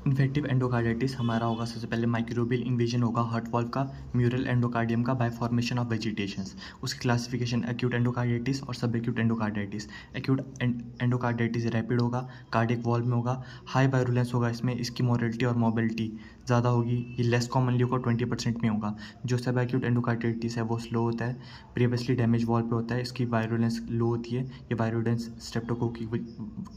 Infective endocarditis हमारा होगा सबसे पहले माइक्रोबियल इन्वेजन होगा हार्ट वॉल्व का, म्यूरल एंडोकार्डियम का बाय फॉर्मेशन ऑफ वेजिटेशंस। उसकी क्लासिफिकेशन एक्यूट एंडोकार्डाइटिस और सब acute endocarditis. Acute endocarditis rapid होगा, कार्डियक वॉल्व में होगा, हाई वायरुलेंस होगा, इसमें इसकी मोरलिटी और मोबिलिटी ज़्यादा होगी, ये लेस कॉमनली होगा, 20% में होगा। जो सब एक्यूट एंडोकार्डाइटिस है वो स्लो होता है, प्रीवियसली डैमेज वॉल्व पे होता है, इसकी वायरुलेंस लो होती है, ये वायरुलेंस स्ट्रेप्टोकोक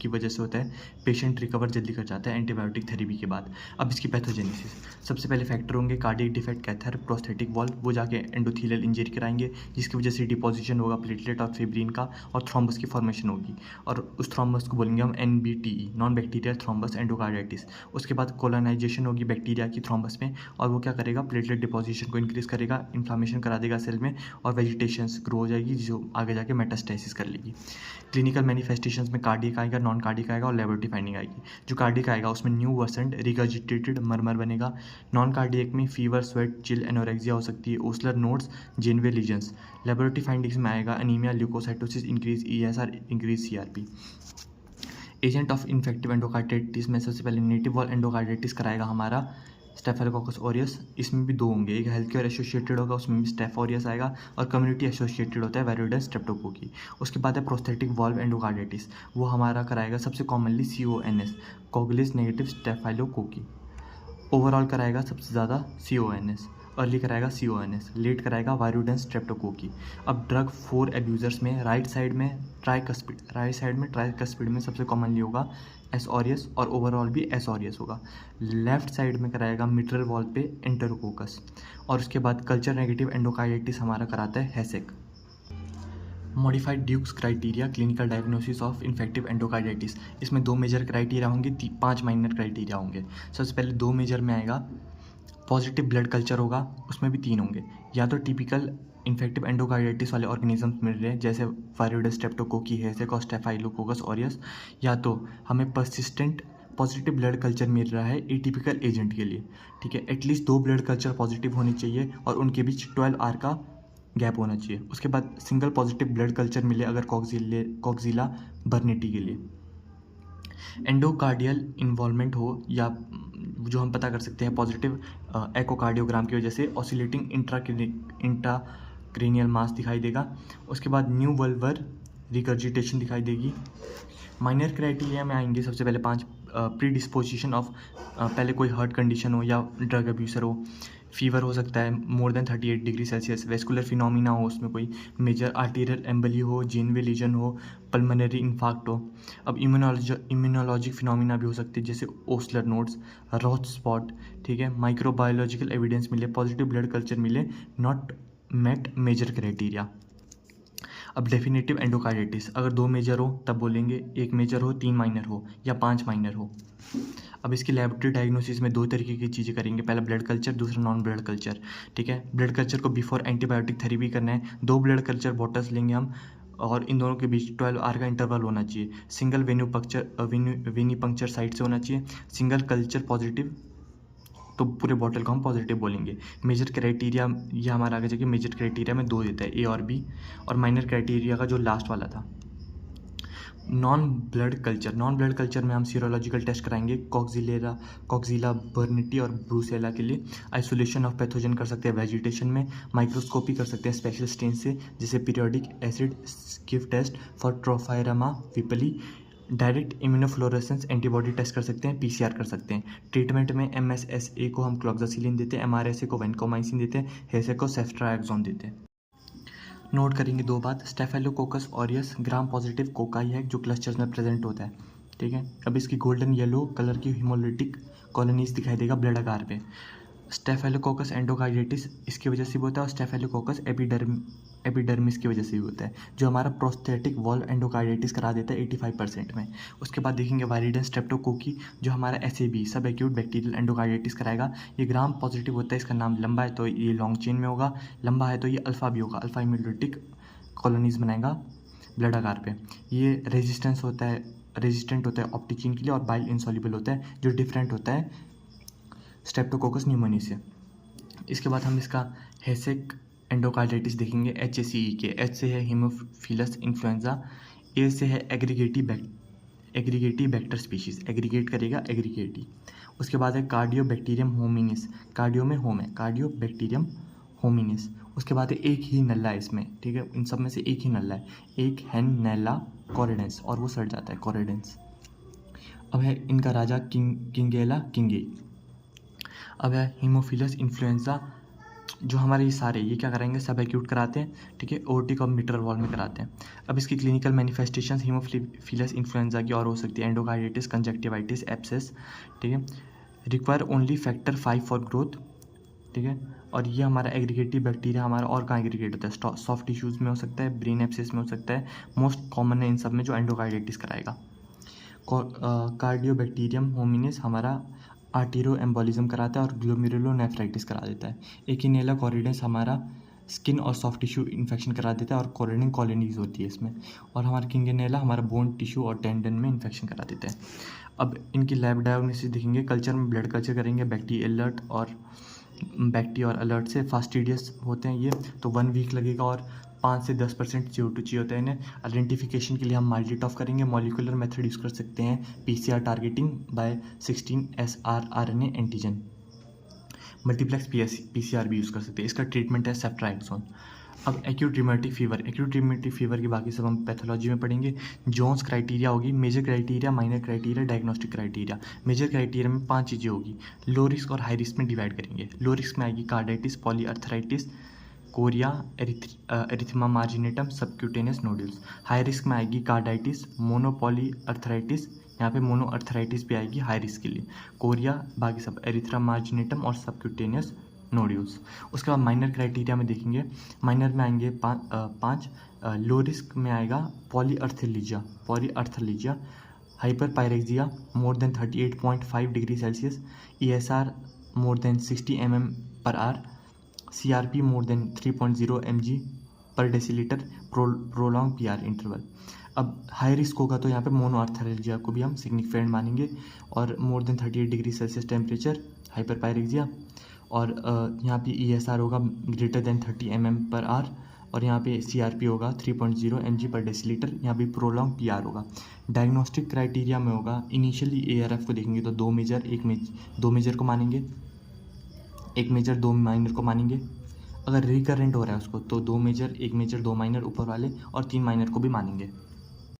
की वजह से होता है। पेशेंट रिकवर जल्दी कर जाता है एंटीबायोटिक थेरेपी के बाद। अब इसकी पैथोजेनेसिस, सबसे पहले फैक्टर होंगे cardiac defect, Kaithal, prosthetic valve, वो जाके एंडोथीलियल इंजरी कराएंगे जिसकी वजह से डिपोजिशन होगा प्लेटलेट और फिब्रिन का और थ्रोम्बस की फॉर्मेशन होगी, और उस थ्रोम्बस को बोलेंगे हम NBTE, non bacterial thrombus endocarditis. उसके बाद कोलोनाइजेशन होगी बैक्टीरिया की थ्रोम्बस में, और वो क्या करेगा, प्लेटलेट डिपोजिशन को इंक्रीज करेगा, इन्फ्लामेशन करा देगा सेल में, और वेजिटेशन ग्रो हो जाएगी जो आगे जाके मेटास्टेसिस कर लेगी। क्लिनिकल मैनिफेस्टेशंस में कार्डियक आएगा, नॉन कार्डियक आएगा और लेबोरेटरी फाइंडिंग आएगी। जो कार्डियक आएगा उसमें न्यू वर्सेंट रिगर्जिटेटेड मरमर बनेगा। नॉन कार्डियक में फीवर, स्वेट, चिल, एनोरेक्सिया हो सकती है, Osler nodes, Janeway lesions. Laboratory findings में आएगा anaemia, leukocytosis increase, ESR increase, CRP। Agent of infective endocarditis में सबसे पहले नेटिव वॉल एंडोकार्डाइटिस कराएगा हमारा स्टेफिलोकोकस ऑरियस। इसमें भी दो होंगे, एक हेल्थ केयर एसोसिएटेड होगा, उसमें भी स्टेफ ऑरियस आएगा, और कम्युनिटी एसोसिएटेड होता है वेरिडेस स्ट्रेप्टोकोकी। उसके बाद है प्रोस्थेटिक वॉल्व एंडोकार्डाइटिस, वो हमारा कराएगा सबसे commonly CONS, coagulase negative staphylococci. Overall कराएगा सबसे ज़्यादा CONS, अर्ली कराएगा CONS, लेट कराएगा वायरुडेंस स्ट्रेप्टोकोकी। अब ड्रग 4 एब्यूज़र्स में राइट साइड में ट्राइकस्पिड में सबसे कॉमनली होगा एस ऑरियस, और ओवरऑल भी एस ऑरियस होगा। लेफ्ट साइड में कराएगा मिट्रल वॉल पे एंटेरोकोकस, और उसके बाद कल्चर नेगेटिव एंडोकार्डाइटिस हमारा कराता है HACEK. Modified Dukes criteria clinical diagnosis of infective endocarditis, इसमें 2 मेजर क्राइटेरिया होंगे, 5 माइनर क्राइटेरिया होंगे। सबसे पहले 2 मेजर में आएगा पॉजिटिव ब्लड कल्चर होगा, उसमें भी 3 होंगे। या तो टिपिकल इन्फेक्टिव एंडोकार्डाइटिस वाले ऑर्गेनिजम्स मिल रहे हैं जैसे वायरोइडस स्ट्रेप्टोकोकी, हैसेक और स्टेफाइलोकोकस ऑरियस, या तो हमें पर्सिस्टेंट पॉजिटिव ब्लड कल्चर मिल रहा है एटिपिकल एजेंट के लिए। ठीक है, एटलीस्ट 2 ब्लड कल्चर पॉजिटिव होनी चाहिए और उनके बीच 12 आवर का गैप होना चाहिए। उसके बाद सिंगल पॉजिटिव ब्लड कल्चर मिले अगर कॉक्सिला बर्नेटी के लिए। एंडोकार्डियल इन्वॉल्वमेंट हो, या जो हम पता कर सकते हैं पॉजिटिव एकोकार्डियोग्राम की वजह से ऑसिलेटिंग इंट्राक्रेनियल मास दिखाई देगा। उसके बाद न्यू वल्वर रिगर्जिटेशन दिखाई देगी। माइनर क्राइटेरिया में आएंगे सबसे पहले 5 प्री डिस्पोजिशन ऑफ, पहले कोई हार्ट कंडीशन हो या ड्रग अब्यूसर हो, फीवर हो सकता है more than 38 degree Celsius, vascular phenomena हो, उसमें कोई मेजर आर्टीरियल एम्बली हो, जेनवे लीजन हो, पल्मोनरी इन्फार्क्ट हो। अब इम्यूनोलॉजिक फिनोमिना भी हो सकती है जैसे ओस्लर नोड्स, रोथ स्पॉट। ठीक है, माइक्रोबायोलॉजिकल एविडेंस मिले, पॉजिटिव ब्लड कल्चर मिले, नॉट मेट मेजर क्राइटेरिया। अब डेफिनेटिव एंडोकार्डाइटिस अगर 2 मेजर हो तब बोलेंगे, 1 मेजर हो, 3 माइनर हो या 5 माइनर हो। अब इसकी लेबोरेटरी डायग्नोसिस में 2 तरीके की चीज़ें करेंगे, पहला ब्लड कल्चर, दूसरा नॉन ब्लड कल्चर। ठीक है, ब्लड कल्चर को बिफोर एंटीबायोटिक थेरेपी करना है, 2 ब्लड कल्चर बॉटल्स लेंगे हम, और इन दोनों के बीच 12 आवर का इंटरवल होना चाहिए। सिंगल वेन्यूपंक्चर साइट से होना चाहिए, सिंगल कल्चर पॉजिटिव तो पूरे बॉटल को हम पॉजिटिव बोलेंगे। मेजर क्राइटेरिया ये हमारा आगे जाके मेजर क्राइटेरिया में 2 देता है, A और B, और माइनर क्राइटेरिया का जो लास्ट वाला था। नॉन ब्लड कल्चर में हम सीरोलॉजिकल टेस्ट कराएंगे कॉक्सिला बर्नेटी और ब्रूसेला के लिए। आइसोलेशन ऑफ पैथोजन कर सकते हैं वेजिटेशन में, माइक्रोस्कोपी कर सकते हैं स्पेशल स्टेन से जैसे periodic acid Schiff test for Tropheryma whipplei. Direct immunofluorescence antibody test कर सकते हैं, PCR कर सकते हैं। ट्रीटमेंट में MSSA को हम क्लोक्सासिलिन देते हैं, MRSA को वेनकोमाइसिन देते हैं, हैसेक को सेफ्ट्राएक्सोन देते हैं। नोट करेंगे 2 बात, staphylococcus aureus gram positive cocci है जो क्लस्टर्स में प्रेजेंट होता है। ठीक है, अब इसकी गोल्डन येलो कलर की हिमोलिटिक कॉलोनीज दिखाई देगा ब्लड आकार पे। स्टेफाइलोकोकस एंडोकार्डाइटिस इसकी वजह से भी होता है, और स्टेफाइलोकोकस एपिडर्मिस की वजह से भी होता है, जो हमारा प्रोस्थेटिक वॉल्व एंडोकार्डाइटिस करा देता है 85% में। उसके बाद देखेंगे वायरिडस स्ट्रेप्टोकोकी जो हमारा SAB सब एक्यूट बैक्टीरियल एंडोकार्डाइटिस कराएगा। ये ग्राम पॉजिटिव होता है, इसका नाम लंबा है तो ये लॉन्ग चेन में होगा, लंबा है तो ये अल्फा भी होगा, अल्फा हिमोलिटिक कॉलोनीज बनाएगा ब्लड आकार पे। ये रेजिस्टेंट होता है ऑप्टिचिन के लिए, और बाइल इंसॉल्युबल होता है जो डिफरेंट होता है स्ट्रेप्टोकोकस न्यूमोनी से। इसके बाद हम इसका हैसेक एंडोकार्डाइटिस देखेंगे। HACE के, H से है हीमोफिलस इन्फ्लुएंजा, A से है एग्रीगेटी बैक्टर स्पीशीज़, एग्रीगेट करेगा एग्रीगेटी। उसके बाद है कार्डियोबैक्टीरियम होमिनिस, कार्डियो में होम है, कार्डियोबैक्टीरियम होमिनिस। उसके बाद है एक ही नल्ला है इसमें, ठीक है, इन सब में से एक ही नल्ला है, एक है नैला कोरिडेंस और वो सड़ जाता है, कोरिडेंस। अब है इनका राजा किंगेला किंगी। अब है हीमोफिलस इन्फ्लुएंजा, जो हमारे ये सारे ये क्या कराएंगे, सब एक्यूट कराते हैं, ठीक है, ओटिक और मिट्रल वॉल में कराते हैं। अब इसकी क्लिनिकल मैनिफेस्टेशंस हीमोफिलस इन्फ्लुएंजा की और हो सकती है एंडोकार्डिटिस, कंजक्टिवाइटिस, एब्सेस, ठीक है, require only factor 5 for growth, ठीक है। और ये हमारा एग्रीगेटिव बैक्टीरिया हमारा और कहाँ एग्रीगेट होता है, सॉफ्ट टिश्यूज़ में हो सकता है, ब्रेन एब्सेस में हो सकता है, मोस्ट कॉमन है इन सब में जो एंडोकार्डिटिस कराएगा। कार्डियोबैक्टीरियम होमिनिस हमारा आर्टेरो एम्बोलिज्म कराता है और ग्लोमेरुलोनेफ्राइटिस करा देता है। एकिनेला कोरिडेंस हमारा स्किन और सॉफ्ट टिश्यू इन्फेक्शन करा देता है और कोरिडन कॉलोनीज होती है इसमें। और हमारा किंगेनेला हमारा बोन टिश्यू और टेंडन में इन्फेक्शन करा देता है। अब इनकी लैब डायग्नोसिस देखेंगे, कल्चर में ब्लड कल्चर करेंगे, बैक्टी और अलर्ट से फास्टिडियस होते हैं ये, तो 1 वीक लगेगा और 5 से 10% CO2 चाहिए होता है इन्हें। आइडेंटिफिकेशन के लिए हम माल्टीटॉफ करेंगे, मॉलिकुलर मेथड यूज़ कर सकते हैं, PCR targeting by 16S RNA antigen, multiplex PCR भी यूज़ कर सकते हैं। इसका ट्रीटमेंट है सेफ्ट्राइक्सोन। अब एक्यूट रिमेटिक फीवर की बाकी सब हम पैथोलॉजी में पढ़ेंगे। जोन्स क्राइटेरिया होगी, major criteria, minor criteria, diagnostic criteria. Major criteria में 5 चीज़ें होगी, लो रिस्क और हाई रिस्क में डिवाइड करेंगे। लो रिस्क में आएगी carditis, polyarthritis, chorea, erythema marginatum, subcutaneous nodules. High risk में आएगी कार्डाइटिस, मोनोपॉलीअर्थराइटिस, यहाँ पे मोनोअर्थराइटिस भी आएगी हाई रिस्क के लिए, कोरिया, बाकी सब एरिथ्रा मार्जिनेटम और सबक्यूटेनियस नोड्यूल्स। उसके बाद माइनर क्राइटेरिया में देखेंगे, माइनर में आएंगे पाँच। लो रिस्क में आएगा polyarthralgia, hyperpyrexia more than 38.5 degree Celsius, ESR more than 60 mm/h, CRP more than 3.0 mg पर डेसीलीटर, प्रोलॉन्ग PR इंटरवल। अब हाई रिस्क होगा तो यहाँ पे मोनोअर्थलीजिया को भी हम सिग्निफिकेंट मानेंगे, और more than 38 degree Celsius temperature, hyperpyrexia, और यहाँ पे ESR होगा ग्रेटर देन 30 mm/h, और यहाँ पे CRP होगा 3.0 mg पर डेसीलीटर, यहाँ भी प्रोलॉन्ग PR होगा। डायग्नोस्टिक क्राइटेरिया में होगा, इनिशियली ARF को देखेंगे तो 2 मेजर को मानेंगे, 1 मेजर 2 माइनर को मानेंगे। अगर रिकरेंट हो रहा है उसको तो 2 मेजर 1 मेजर 2 माइनर ऊपर वाले और 3 माइनर को भी मानेंगे।